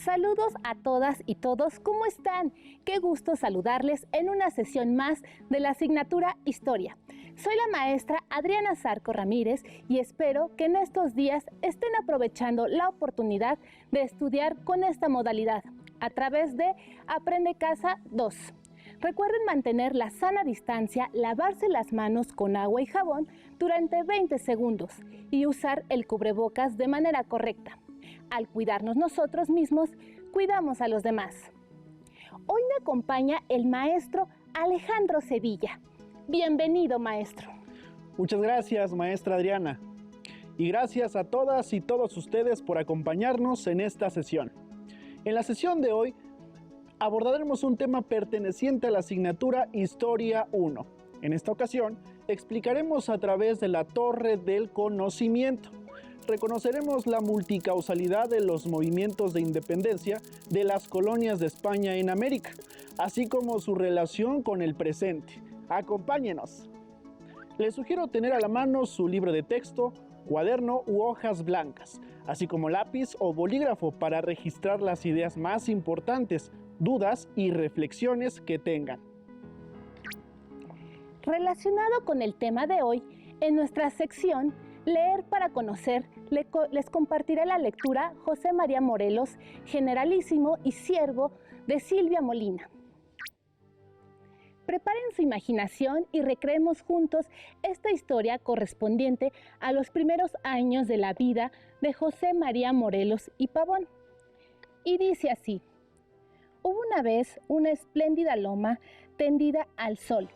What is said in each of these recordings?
Saludos a todas y todos, ¿cómo están? Qué gusto saludarles en una sesión más de la asignatura Historia. Soy la maestra Adriana Zarco Ramírez y espero que en estos días estén aprovechando la oportunidad de estudiar con esta modalidad a través de Aprende Casa 2. Recuerden mantener la sana distancia, lavarse las manos con agua y jabón durante 20 segundos y usar el cubrebocas de manera correcta. Al cuidarnos nosotros mismos, cuidamos a los demás. Hoy me acompaña el maestro Alejandro Sevilla. Bienvenido, maestro. Muchas gracias, maestra Adriana. Y gracias a todas y todos ustedes por acompañarnos en esta sesión. En la sesión de hoy abordaremos un tema perteneciente a la asignatura Historia 1. En esta ocasión explicaremos a través de la Torre del Conocimiento. Reconoceremos la multicausalidad de los movimientos de independencia de las colonias de España en América, así como su relación con el presente. Acompáñenos. Les sugiero tener a la mano su libro de texto, cuaderno u hojas blancas, así como lápiz o bolígrafo para registrar las ideas más importantes, dudas y reflexiones que tengan. Relacionado con el tema de hoy, en nuestra sección Leer para conocer, les compartiré la lectura José María Morelos, generalísimo y siervo de Silvia Molina. Preparen su imaginación y recreemos juntos esta historia correspondiente a los primeros años de la vida de José María Morelos y Pavón. Y dice así: hubo una vez una espléndida loma tendida al sol,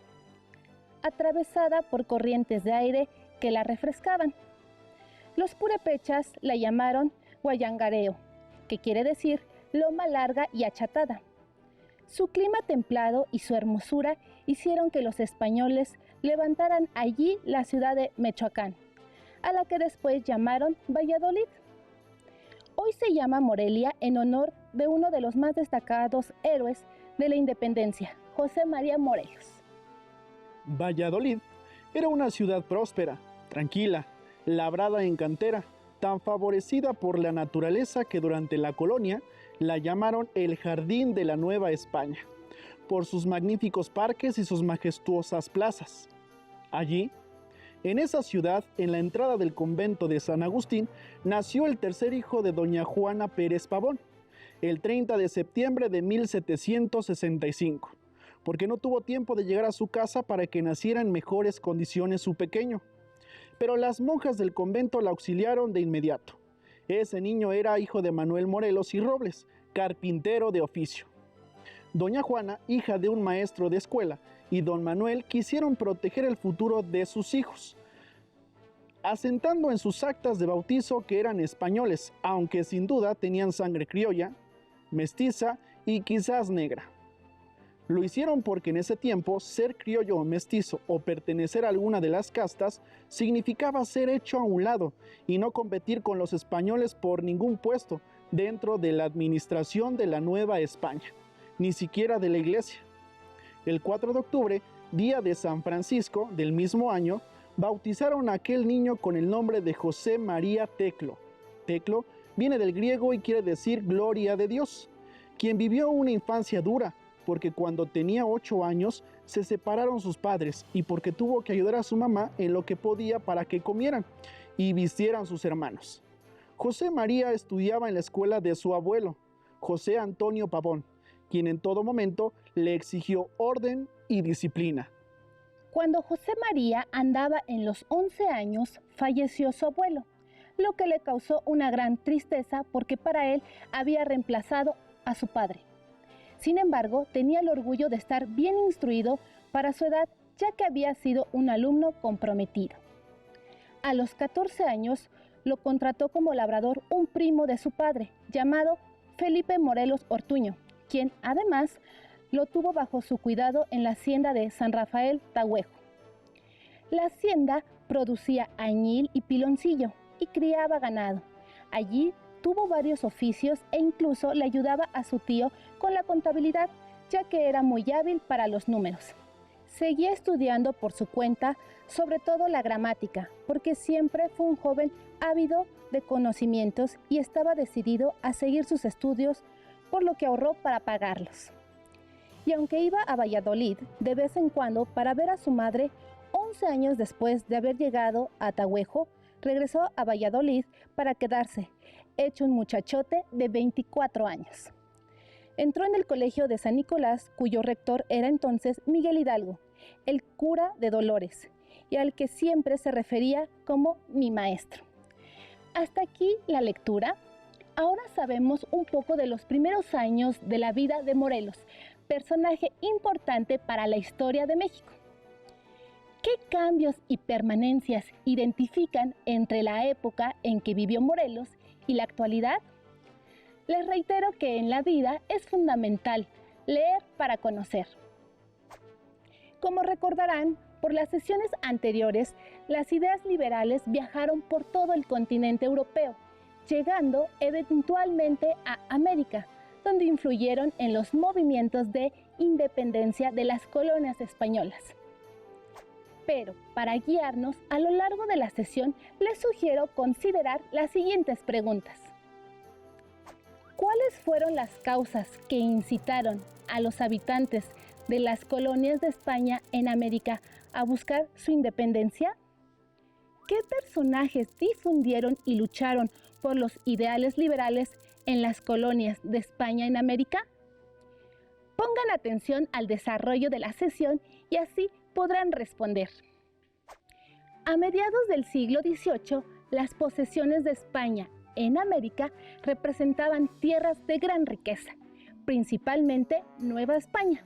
atravesada por corrientes de aire que la refrescaban. Los purépechas la llamaron Guayangareo, que quiere decir loma larga y achatada. Su clima templado y su hermosura hicieron que los españoles levantaran allí la ciudad de Mechoacán, a la que después llamaron Valladolid. Hoy se llama Morelia en honor de uno de los más destacados héroes de la independencia, José María Morelos. Valladolid era una ciudad próspera, tranquila, labrada en cantera, tan favorecida por la naturaleza que durante la colonia la llamaron el Jardín de la Nueva España, por sus magníficos parques y sus majestuosas plazas. Allí, en esa ciudad, en la entrada del convento de San Agustín, nació el tercer hijo de doña Juana Pérez Pavón, el 30 de septiembre de 1765. Porque no tuvo tiempo de llegar a su casa para que naciera en mejores condiciones su pequeño. Pero las monjas del convento la auxiliaron de inmediato. Ese niño era hijo de Manuel Morelos y Robles, carpintero de oficio. Doña Juana, hija de un maestro de escuela, y don Manuel quisieron proteger el futuro de sus hijos, asentando en sus actas de bautizo que eran españoles, aunque sin duda tenían sangre criolla, mestiza y quizás negra. Lo hicieron porque en ese tiempo ser criollo o mestizo o pertenecer a alguna de las castas significaba ser hecho a un lado y no competir con los españoles por ningún puesto dentro de la administración de la Nueva España, ni siquiera de la iglesia. El 4 de octubre, día de San Francisco del mismo año, bautizaron a aquel niño con el nombre de José María Teclo. Teclo viene del griego y quiere decir gloria de Dios, quien vivió una infancia dura, porque cuando tenía 8 años se separaron sus padres y porque tuvo que ayudar a su mamá en lo que podía para que comieran y vistieran sus hermanos. José María estudiaba en la escuela de su abuelo, José Antonio Pavón, quien en todo momento le exigió orden y disciplina. Cuando José María andaba en los 11 años, falleció su abuelo, lo que le causó una gran tristeza porque para él había reemplazado a su padre. Sin embargo, tenía el orgullo de estar bien instruido para su edad, ya que había sido un alumno comprometido. A los 14 años, lo contrató como labrador un primo de su padre, llamado Felipe Morelos Ortuño, quien además lo tuvo bajo su cuidado en la hacienda de San Rafael Tahuejo. La hacienda producía añil y piloncillo y criaba ganado. Allí tuvo varios oficios e incluso le ayudaba a su tío con la contabilidad, ya que era muy hábil para los números. Seguía estudiando por su cuenta, sobre todo la gramática, porque siempre fue un joven ávido de conocimientos y estaba decidido a seguir sus estudios, por lo que ahorró para pagarlos. Y aunque iba a Valladolid de vez en cuando para ver a su madre, 11 años después de haber llegado a Tahuejo, regresó a Valladolid para quedarse, hecho un muchachote de 24 años. Entró en el colegio de San Nicolás, cuyo rector era entonces Miguel Hidalgo, el cura de Dolores, y al que siempre se refería como mi maestro. Hasta aquí la lectura. Ahora sabemos un poco de los primeros años de la vida de Morelos, personaje importante para la historia de México. ¿Qué cambios y permanencias identifican entre la época en que vivió Morelos y la actualidad? Les reitero que en la vida es fundamental leer para conocer. Como recordarán, por las sesiones anteriores, las ideas liberales viajaron por todo el continente europeo, llegando eventualmente a América, donde influyeron en los movimientos de independencia de las colonias españolas. Pero para guiarnos a lo largo de la sesión, les sugiero considerar las siguientes preguntas. ¿Cuáles fueron las causas que incitaron a los habitantes de las colonias de España en América a buscar su independencia? ¿Qué personajes difundieron y lucharon por los ideales liberales en las colonias de España en América? Pongan atención al desarrollo de la sesión y así podrán responder. A mediados del siglo XVIII, las posesiones de España en América representaban tierras de gran riqueza, principalmente Nueva España.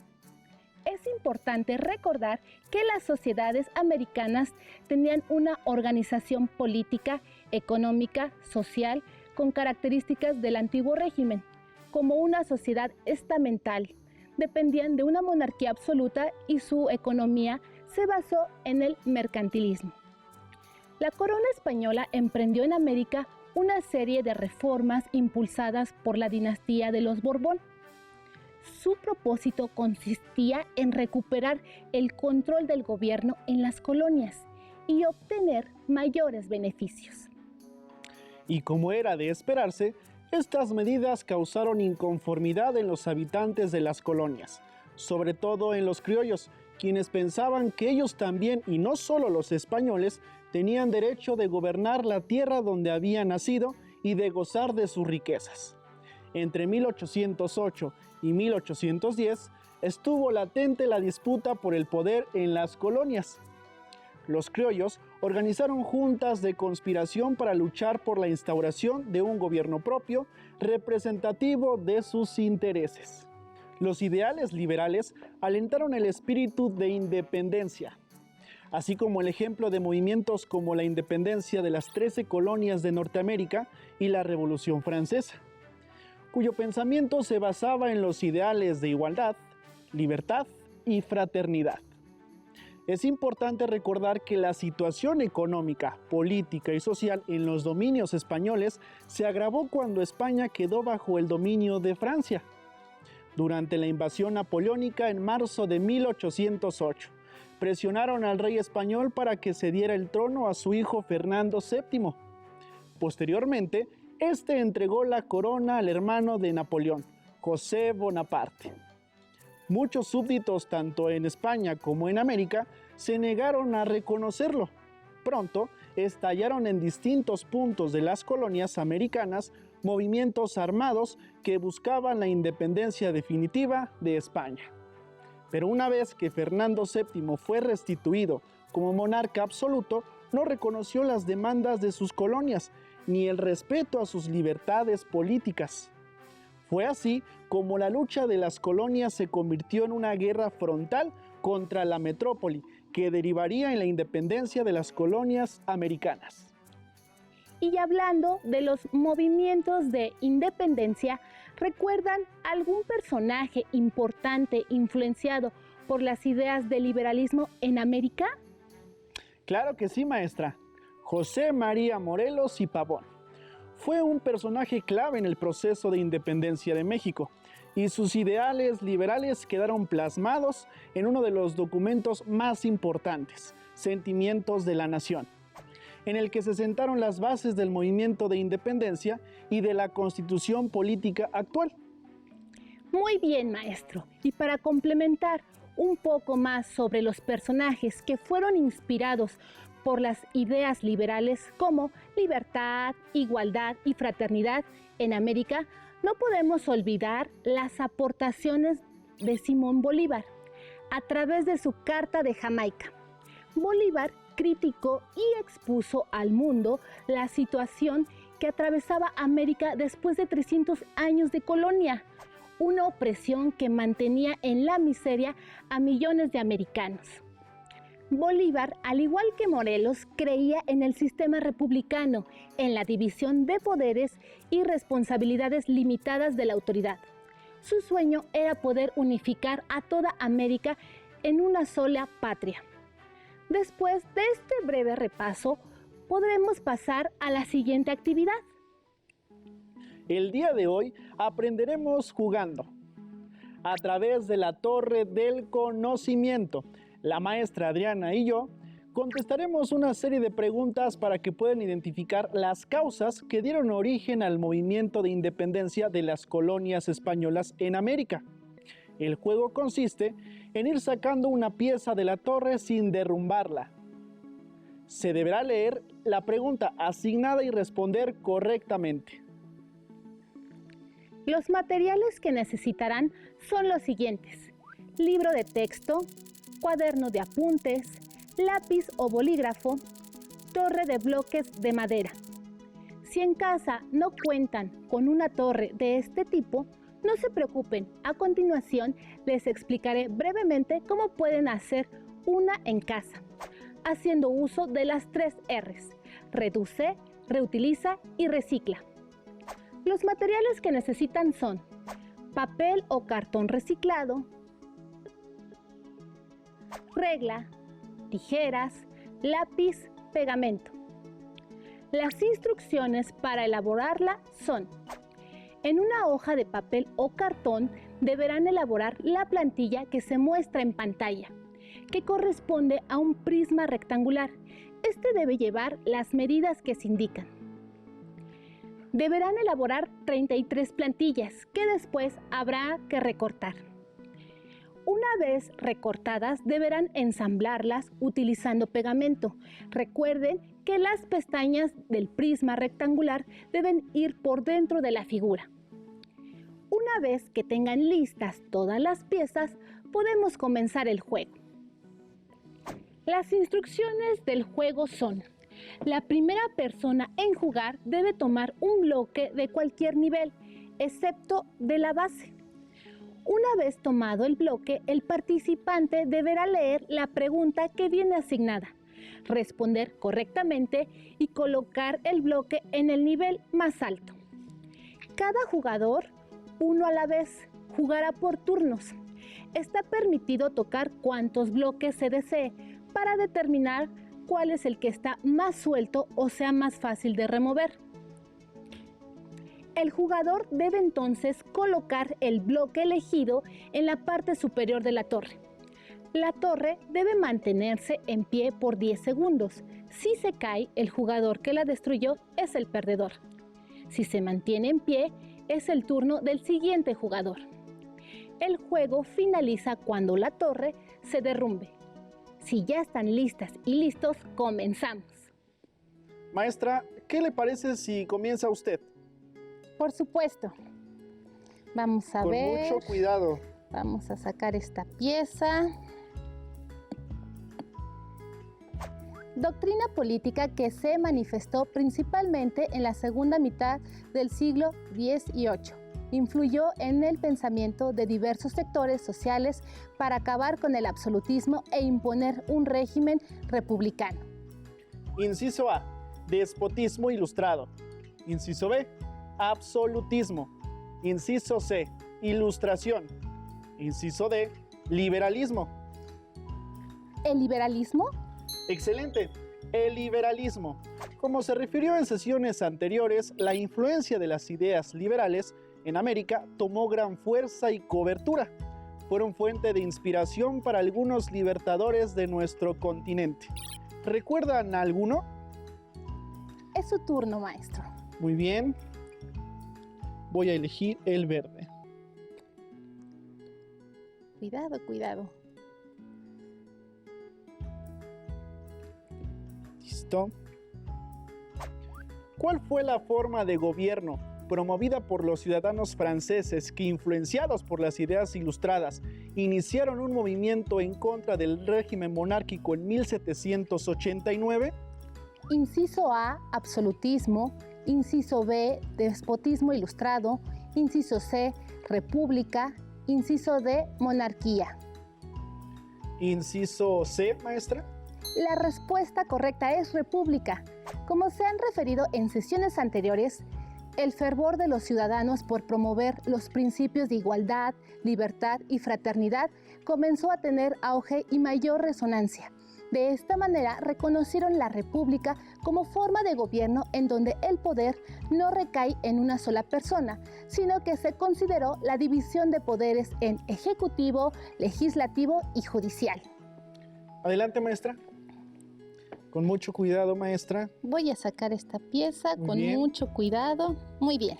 Es importante recordar que las sociedades americanas tenían una organización política, económica, social, con características del antiguo régimen, como una sociedad estamental. Dependían de una monarquía absoluta y su economía se basó en el mercantilismo. La corona española emprendió en América una serie de reformas impulsadas por la dinastía de los Borbón. Su propósito consistía en recuperar el control del gobierno en las colonias y obtener mayores beneficios. Y como era de esperarse, estas medidas causaron inconformidad en los habitantes de las colonias, sobre todo en los criollos, quienes pensaban que ellos también, y no solo los españoles, tenían derecho de gobernar la tierra donde habían nacido y de gozar de sus riquezas. Entre 1808 y 1810 estuvo latente la disputa por el poder en las colonias. Los criollos organizaron juntas de conspiración para luchar por la instauración de un gobierno propio representativo de sus intereses. Los ideales liberales alentaron el espíritu de independencia, así como el ejemplo de movimientos como la independencia de las 13 colonias de Norteamérica y la Revolución Francesa, cuyo pensamiento se basaba en los ideales de igualdad, libertad y fraternidad. Es importante recordar que la situación económica, política y social en los dominios españoles se agravó cuando España quedó bajo el dominio de Francia. Durante la invasión napoleónica en marzo de 1808, presionaron al rey español para que cediera el trono a su hijo Fernando VII. Posteriormente, este entregó la corona al hermano de Napoleón, José Bonaparte. Muchos súbditos, tanto en España como en América, se negaron a reconocerlo. Pronto, estallaron en distintos puntos de las colonias americanas movimientos armados que buscaban la independencia definitiva de España. Pero una vez que Fernando VII fue restituido como monarca absoluto, no reconoció las demandas de sus colonias ni el respeto a sus libertades políticas. Fue así como la lucha de las colonias se convirtió en una guerra frontal contra la metrópoli, que derivaría en la independencia de las colonias americanas. Y hablando de los movimientos de independencia, ¿recuerdan algún personaje importante influenciado por las ideas del liberalismo en América? Claro que sí, maestra. José María Morelos y Pavón. Fue un personaje clave en el proceso de independencia de México, y sus ideales liberales quedaron plasmados en uno de los documentos más importantes, Sentimientos de la Nación, en el que se sentaron las bases del movimiento de independencia y de la constitución política actual. Muy bien, maestro. Y para complementar un poco más sobre los personajes que fueron inspirados por las ideas liberales como libertad, igualdad y fraternidad en América, no podemos olvidar las aportaciones de Simón Bolívar a través de su Carta de Jamaica. Bolívar criticó y expuso al mundo la situación que atravesaba América después de 300 años de colonia, una opresión que mantenía en la miseria a millones de americanos. Bolívar, al igual que Morelos, creía en el sistema republicano, en la división de poderes y responsabilidades limitadas de la autoridad. Su sueño era poder unificar a toda América en una sola patria. Después de este breve repaso, podremos pasar a la siguiente actividad. El día de hoy aprenderemos jugando a través de la Torre del Conocimiento. La maestra Adriana y yo contestaremos una serie de preguntas para que puedan identificar las causas que dieron origen al movimiento de independencia de las colonias españolas en América. El juego consiste en ir sacando una pieza de la torre sin derrumbarla. Se deberá leer la pregunta asignada y responder correctamente. Los materiales que necesitarán son los siguientes: libro de texto, cuaderno de apuntes, lápiz o bolígrafo, torre de bloques de madera. Si en casa no cuentan con una torre de este tipo, no se preocupen. A continuación les explicaré brevemente cómo pueden hacer una en casa, haciendo uso de las 3 R's: reduce, reutiliza y recicla. Los materiales que necesitan son papel o cartón reciclado, regla, tijeras, lápiz, pegamento. Las instrucciones para elaborarla son: en una hoja de papel o cartón deberán elaborar la plantilla que se muestra en pantalla, que corresponde a un prisma rectangular. Este debe llevar las medidas que se indican. Deberán elaborar 33 plantillas que después habrá que recortar. Una vez recortadas, deberán ensamblarlas utilizando pegamento. Recuerden que las pestañas del prisma rectangular deben ir por dentro de la figura. Una vez que tengan listas todas las piezas, podemos comenzar el juego. Las instrucciones del juego son: la primera persona en jugar debe tomar un bloque de cualquier nivel, excepto de la base. Una vez tomado el bloque, el participante deberá leer la pregunta que viene asignada, responder correctamente y colocar el bloque en el nivel más alto. Cada jugador, uno a la vez, jugará por turnos. Está permitido tocar cuantos bloques se desee para determinar cuál es el que está más suelto o sea más fácil de remover. El jugador debe entonces colocar el bloque elegido en la parte superior de la torre. La torre debe mantenerse en pie por 10 segundos. Si se cae, el jugador que la destruyó es el perdedor. Si se mantiene en pie, es el turno del siguiente jugador. El juego finaliza cuando la torre se derrumbe. Si ya están listas y listos, comenzamos. Maestra, ¿qué le parece si comienza usted? Por supuesto. Vamos a ver. Con mucho cuidado. Vamos a sacar esta pieza. Doctrina política que se manifestó principalmente en la segunda mitad del siglo XVIII. Influyó en el pensamiento de diversos sectores sociales para acabar con el absolutismo e imponer un régimen republicano. Inciso A: despotismo ilustrado. Inciso B: absolutismo. Inciso C: ilustración. Inciso D: liberalismo. ¿El liberalismo? Excelente. El liberalismo. Como se refirió en sesiones anteriores, la influencia de las ideas liberales en América tomó gran fuerza y cobertura. Fueron fuente de inspiración para algunos libertadores de nuestro continente. ¿Recuerdan alguno? Es su turno, maestro. Muy bien. Voy a elegir el verde. Cuidado, cuidado. Listo. ¿Cuál fue la forma de gobierno promovida por los ciudadanos franceses que, influenciados por las ideas ilustradas, iniciaron un movimiento en contra del régimen monárquico en 1789? Inciso A, absolutismo. Inciso B, despotismo ilustrado. Inciso C, república. Inciso D, monarquía. Inciso C, maestra. La respuesta correcta es república. Como se han referido en sesiones anteriores, el fervor de los ciudadanos por promover los principios de igualdad, libertad y fraternidad comenzó a tener auge y mayor resonancia. De esta manera reconocieron la república como forma de gobierno en donde el poder no recae en una sola persona, sino que se consideró la división de poderes en ejecutivo, legislativo y judicial. Adelante, maestra. Con mucho cuidado, maestra. Voy a sacar esta pieza Muy con bien. mucho cuidado. Muy bien.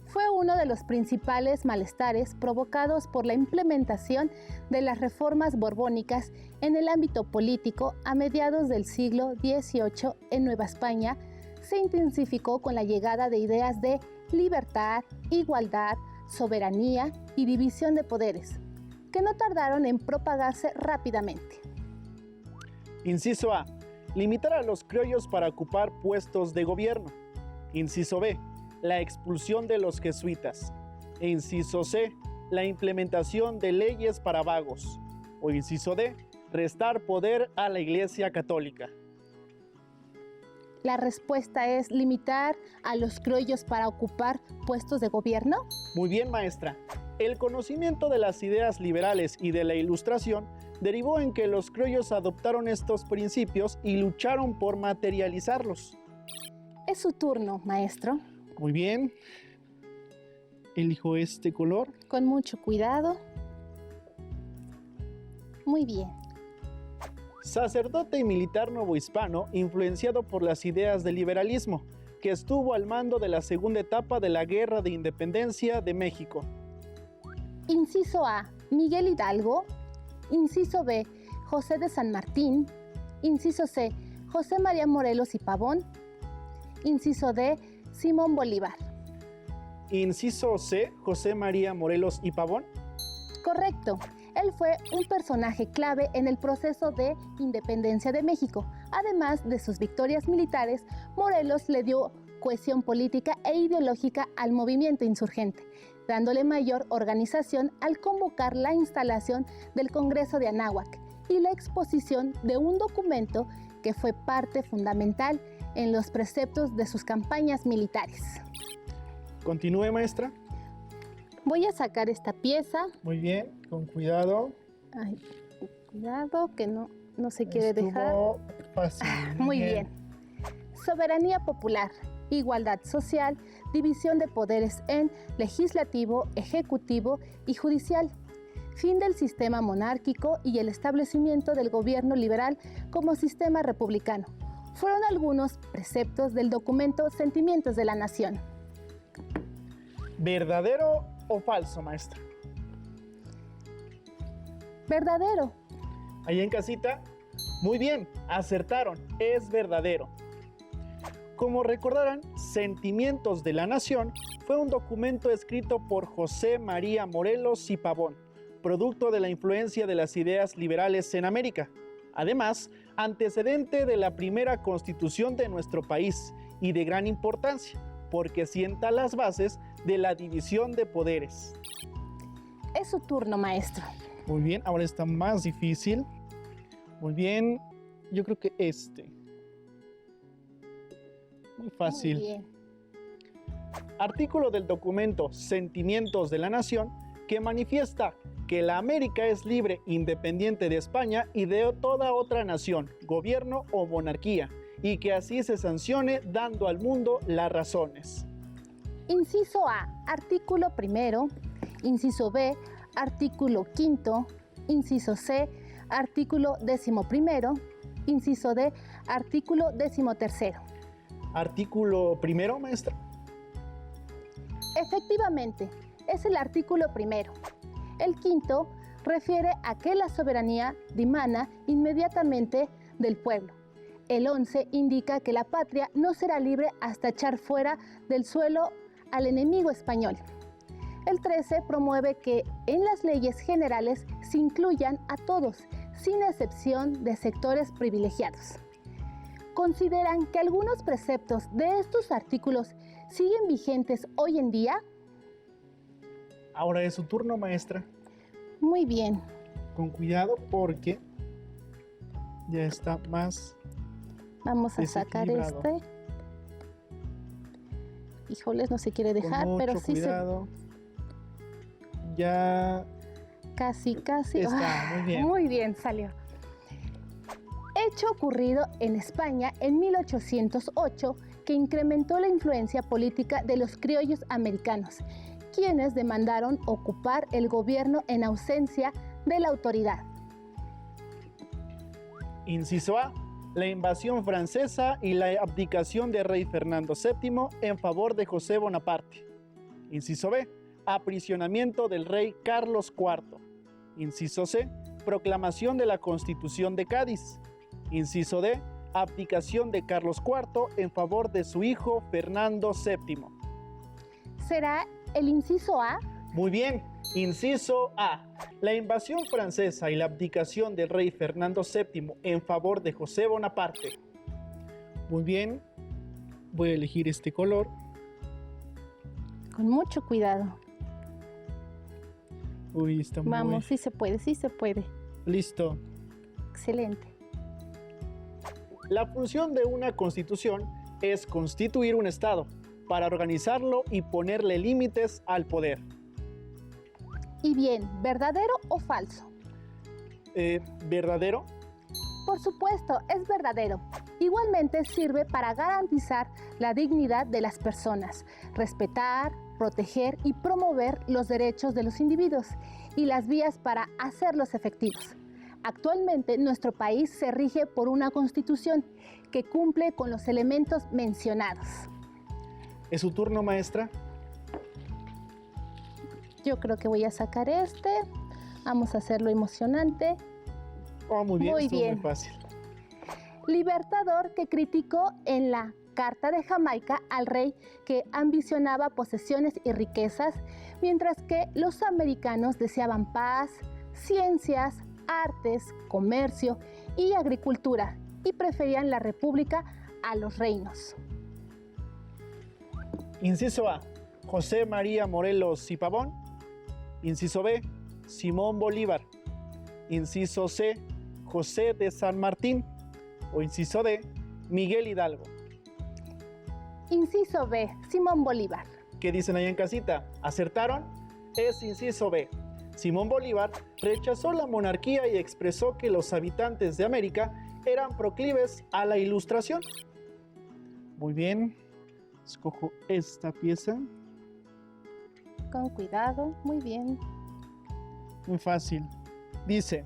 Fue uno de los principales malestares provocados por la implementación de las reformas borbónicas en el ámbito político a mediados del siglo XVIII en Nueva España. Se intensificó con la llegada de ideas de libertad, igualdad, soberanía y división de poderes, que no tardaron en propagarse rápidamente. Inciso A. Limitar a los criollos para ocupar puestos de gobierno. Inciso B. La expulsión de los jesuitas. E inciso C. La implementación de leyes para vagos. O inciso D. Restar poder a la Iglesia Católica. La respuesta es limitar a los criollos para ocupar puestos de gobierno. Muy bien, maestra. El conocimiento de las ideas liberales y de la Ilustración derivó en que los criollos adoptaron estos principios y lucharon por materializarlos. Es su turno, maestro. Muy bien. Elijo este color. Con mucho cuidado. Muy bien. Sacerdote y militar novohispano influenciado por las ideas del liberalismo, que estuvo al mando de la segunda etapa de la Guerra de Independencia de México. Inciso A, Miguel Hidalgo. Inciso B, José de San Martín. Inciso C, José María Morelos y Pavón. Inciso D, Simón Bolívar. Inciso C, José María Morelos y Pavón. Correcto. Él fue un personaje clave en el proceso de independencia de México. Además de sus victorias militares, Morelos le dio cohesión política e ideológica al movimiento insurgente, dándole mayor organización al convocar la instalación del Congreso de Anáhuac y la exposición de un documento que fue parte fundamental en los preceptos de sus campañas militares. Continúe, maestra. Voy a sacar esta pieza. Muy bien, con cuidado. Ay, cuidado que no se quiere Estuvo dejar. fácil. Muy bien. Soberanía popular, igualdad social, división de poderes en legislativo, ejecutivo y judicial. Fin del sistema monárquico y el establecimiento del gobierno liberal como sistema republicano. Fueron algunos preceptos del documento Sentimientos de la Nación. ¿Verdadero o falso, maestra? Verdadero. Ahí en casita. Muy bien, acertaron. Es verdadero. Como recordarán, Sentimientos de la Nación fue un documento escrito por José María Morelos y Pavón, producto de la influencia de las ideas liberales en América. Además, antecedente de la primera constitución de nuestro país y de gran importancia, porque sienta las bases de la división de poderes. Es su turno, maestro. Muy bien, ahora está más difícil. Muy bien, yo creo que este. Muy fácil. Muy bien. Artículo del documento Sentimientos de la Nación que manifiesta que la América es libre, independiente de España y de toda otra nación, gobierno o monarquía, y que así se sancione dando al mundo las razones. Inciso A, artículo primero. Inciso B, artículo quinto. Inciso C, artículo 11º. Inciso D, artículo 13º. Artículo primero, maestra. Efectivamente, es el artículo primero. El quinto refiere a que la soberanía dimana inmediatamente del pueblo. El 11 indica que la patria no será libre hasta echar fuera del suelo al enemigo español. El 13 promueve que en las leyes generales se incluyan a todos, sin excepción de sectores privilegiados. ¿Consideran que algunos preceptos de estos artículos siguen vigentes hoy en día? Ahora es su turno, maestra. Muy bien. Con cuidado porque ya está más Vamos a sacar desequilibrado. este. Híjoles, no se quiere dejar, Con pero mucho sí cuidado. Ya casi. está, muy bien. Muy bien, salió. Hecho ocurrido en España en 1808 que incrementó la influencia política de los criollos americanos, quienes demandaron ocupar el gobierno en ausencia de la autoridad. Inciso A. La invasión francesa y la abdicación del rey Fernando VII en favor de José Bonaparte. Inciso B. Aprisionamiento del rey Carlos IV. Inciso C. Proclamación de la Constitución de Cádiz. Inciso D. Abdicación de Carlos IV en favor de su hijo Fernando VII. ¿Será el inciso A? Muy bien, inciso A. La invasión francesa y la abdicación del rey Fernando VII en favor de José Bonaparte. Muy bien, voy a elegir este color. Con mucho cuidado. Uy, está muy... Vamos, sí se puede. Listo. Excelente. La función de una constitución es constituir un Estado para organizarlo y ponerle límites al poder. Y bien, ¿verdadero o falso? ¿Verdadero? Por supuesto, es verdadero. Igualmente sirve para garantizar la dignidad de las personas, respetar, proteger y promover los derechos de los individuos y las vías para hacerlos efectivos. Actualmente nuestro país se rige por una constitución que cumple con los elementos mencionados. ¿Es su turno, maestra? Yo creo que voy a sacar este. Vamos a hacerlo emocionante. Oh, muy bien, Muy estuvo bien. muy fácil. Libertador que criticó en la Carta de Jamaica al rey que ambicionaba posesiones y riquezas, mientras que los americanos deseaban paz, ciencias, artes, comercio y agricultura, y preferían la república a los reinos. Inciso A. José María Morelos y Pavón. Inciso B. Simón Bolívar. Inciso C. José de San Martín. O inciso D. Miguel Hidalgo. Inciso B. Simón Bolívar. ¿Qué dicen ahí en casita? ¿Acertaron? Es inciso B. Simón Bolívar rechazó la monarquía y expresó que los habitantes de América eran proclives a la ilustración. Muy bien. Escojo esta pieza. Con cuidado, muy bien. Muy fácil. Dice,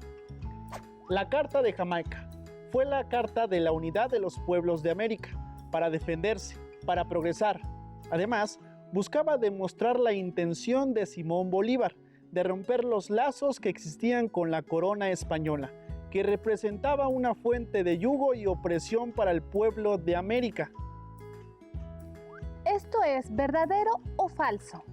la Carta de Jamaica fue la carta de la unidad de los pueblos de América para defenderse, para progresar. Además, buscaba demostrar la intención de Simón Bolívar de romper los lazos que existían con la corona española, que representaba una fuente de yugo y opresión para el pueblo de América. ¿Esto es verdadero o falso?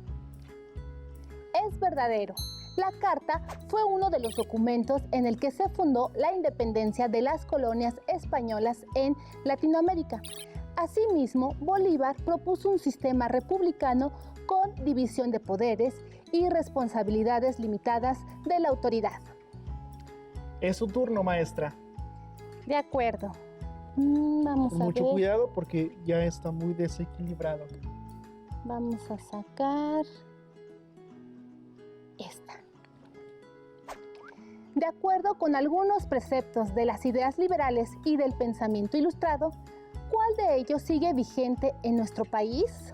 Es verdadero. La carta fue uno de los documentos en el que se fundó la independencia de las colonias españolas en Latinoamérica. Asimismo, Bolívar propuso un sistema republicano con división de poderes y responsabilidades limitadas de la autoridad. Es su turno, maestra. De acuerdo. Vamos Con a mucho ver. cuidado porque ya está muy desequilibrado. Vamos a sacar esta. De acuerdo con algunos preceptos de las ideas liberales y del pensamiento ilustrado, ¿cuál de ellos sigue vigente en nuestro país?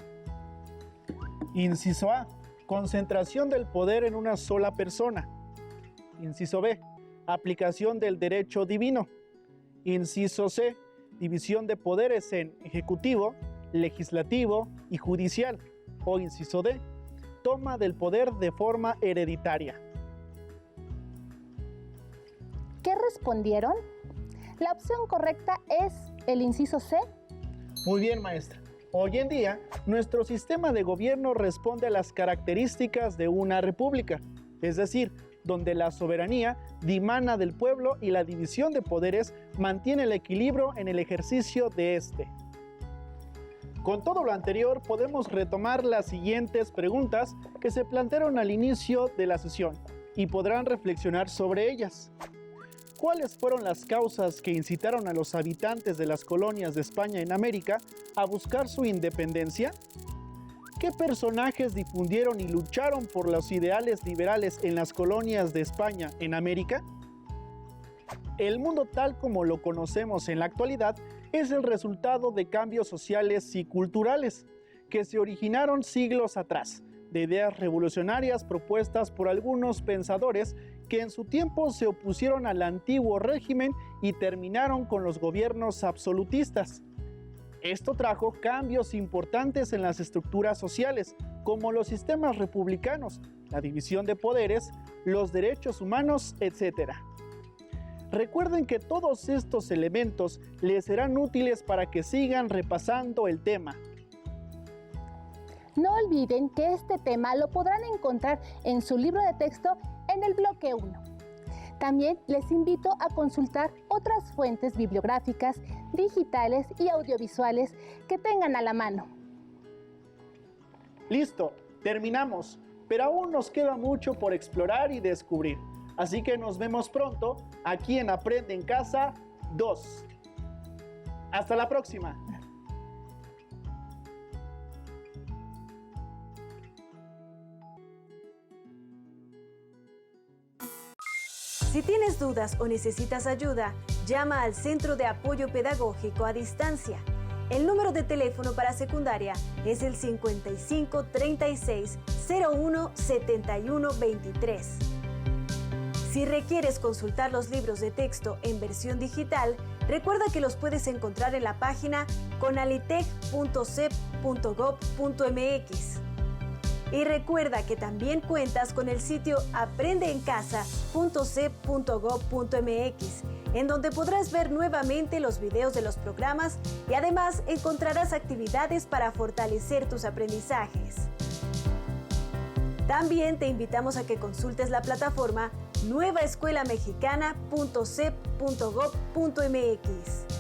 Inciso A. Concentración del poder en una sola persona. Inciso B. Aplicación del derecho divino. Inciso C. División de poderes en ejecutivo, legislativo y judicial. O inciso D. Toma del poder de forma hereditaria. ¿Qué respondieron? La opción correcta es el inciso C. Muy bien, maestra. Hoy en día, nuestro sistema de gobierno responde a las características de una república, es decir, donde la soberanía dimana del pueblo y la división de poderes mantiene el equilibrio en el ejercicio de este. Con todo lo anterior, podemos retomar las siguientes preguntas que se plantearon al inicio de la sesión y podrán reflexionar sobre ellas. ¿Cuáles fueron las causas que incitaron a los habitantes de las colonias de España en América a buscar su independencia? ¿Qué personajes difundieron y lucharon por los ideales liberales en las colonias de España en América? El mundo tal como lo conocemos en la actualidad es el resultado de cambios sociales y culturales que se originaron siglos atrás, de ideas revolucionarias propuestas por algunos pensadores que en su tiempo se opusieron al antiguo régimen y terminaron con los gobiernos absolutistas. Esto trajo cambios importantes en las estructuras sociales, como los sistemas republicanos, la división de poderes, los derechos humanos, etc. Recuerden que todos estos elementos les serán útiles para que sigan repasando el tema. No olviden que este tema lo podrán encontrar en su libro de texto en el bloque 1. También les invito a consultar otras fuentes bibliográficas, digitales y audiovisuales que tengan a la mano. Listo, terminamos, pero aún nos queda mucho por explorar y descubrir. Así que nos vemos pronto aquí en Aprende en Casa 2. Hasta la próxima. Si tienes dudas o necesitas ayuda, llama al Centro de Apoyo Pedagógico a Distancia. El número de teléfono para secundaria es el 55 36 01 71 23. Si requieres consultar los libros de texto en versión digital, recuerda que los puedes encontrar en la página conalitec.cep.gov.mx. Y recuerda que también cuentas con el sitio aprendeencasa.cep.gov.mx, en donde podrás ver nuevamente los videos de los programas y además encontrarás actividades para fortalecer tus aprendizajes. También te invitamos a que consultes la plataforma nuevaescuelamexicana.cep.gov.mx.